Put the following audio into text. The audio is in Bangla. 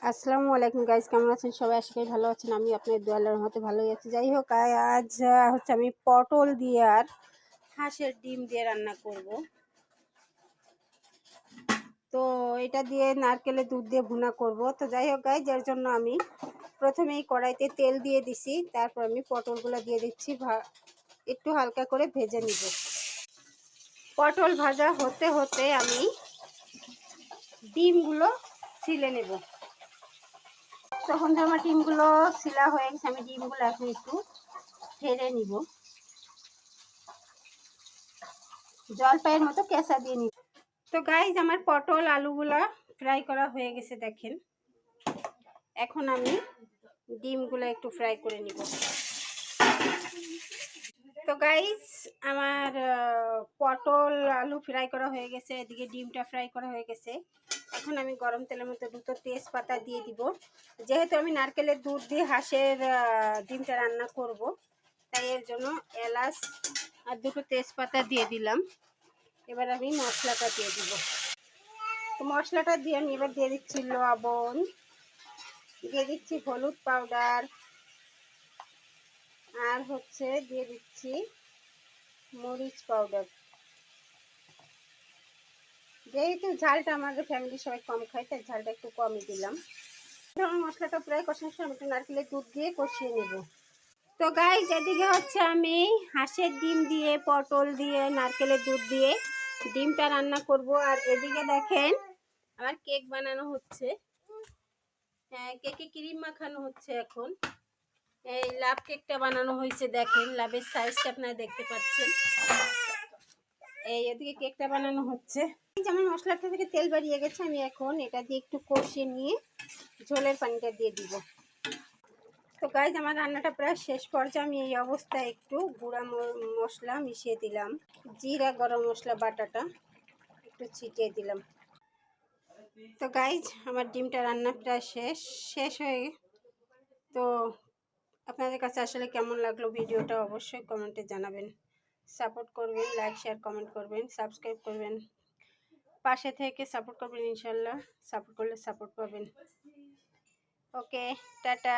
আসসালামু আলাইকুম গাইস, কেমন আছেন সবাই? আশা করি ভালো আছেন। আমি আপনার দোয়া আল্লাহর রহমতে ভালোই আছি। যাই হোক, আজ হচ্ছে আমি পটল দিয়ে আর হাঁসের ডিম দিয়ে রান্না করব। তো এটা দিয়ে নারকেলের দুধ দিয়ে ভুনা করব। তো যাই হোক গাইস, যার জন্য আমি প্রথমেই কড়াইতে তেল দিয়ে দিছি, তারপর আমি পটলগুলো দিয়ে দিচ্ছি, একটু হালকা করে ভেজে নিব। পটল ভাজা হতে হতে আমি ডিমগুলো ছিলে নেব। তখন যে আমার ডিমগুলো শিলা হয়ে গেছে, আমি ডিমগুলো এখন একটু ঢেলে নিব, জলপাইয়ের মতো কেঁচা দিয়ে নিব। তো গাইজ, আমার পটল আলুগুলা ফ্রাই করা হয়ে গেছে দেখেন। এখন আমি ডিমগুলো একটু ফ্রাই করে নিব। তো গাইজ, আমার পটল আলু ফ্রাই করা হয়ে গেছে, এদিকে ডিমটা ফ্রাই করা হয়ে গেছে। এখন আমি গরম তেলের মধ্যে দুটো তেজপাতা দিয়ে দিব। যেহেতু আমি নারকেলের দুধ দিয়ে হাঁসের ডিমটা রান্না করব, তাই এর জন্য এলাচ আর দুটো তেজপাতা দিয়ে দিলাম। এবার আমি মশলাটা দিয়ে দিব। তো মশলাটা দিয়ে আমি এবার দিয়ে দিচ্ছি লবণ, দিয়ে দিচ্ছি হলুদ পাউডার, আর হচ্ছে দিয়ে দিচ্ছি মরিচ পাউডার। যেহেতু ঝালটা আমাদের ফ্যামিলির সবাই কম খায়, তাই ঝালটা একটু কমই দিলাম। মশলাটা প্রায় কষানোর সময় একটু নারকেলের দুধ দিয়ে কষিয়ে নেব। তো গাইস, এদিকে হচ্ছে আমি হাঁসের ডিম দিয়ে পটল দিয়ে নারকেলের দুধ দিয়ে ডিমটা রান্না করব। আর এদিকে দেখেন আমার কেক বানানো হচ্ছে। হ্যাঁ, কেকে ক্রিম মাখানো হচ্ছে এখন। এই লাভ কেকটা বানানো হয়েছে, দেখেন লাভের সাইজটা আপনারা দেখতে পাচ্ছেন। এই এদিকে কেকটা বানানো হচ্ছে। যেমন মশলাটা থেকে তেল বেরিয়ে গেছে, আমি এখন এটা দিয়ে একটু কষিয়ে নিয়ে ঝোলের পানিটা দিয়ে দিব। তো গাইজ, আমার রান্নাটা প্রায় শেষ পর্যায়ে। আমি এই অবস্থায় একটু গুঁড়া মশলা মিশিয়ে দিলাম, জিরা গরম মশলা বাটাটা একটু ছিটিয়ে দিলাম। তো গাইজ, আমার ডিমটা রান্না প্রায় শেষ হয়ে। তো আপনাদের কাছে আসলে কেমন লাগলো ভিডিওটা অবশ্যই কমেন্টে জানাবেন। সাপোর্ট করবেন, লাইক শেয়ার কমেন্ট করবেন, সাবস্ক্রাইব করবেন, পাশে থেকে সাপোর্ট করবেন। ইনশাল্লাহ সাপোর্ট করলে সাপোর্ট পাবেন। ওকে, টাটা।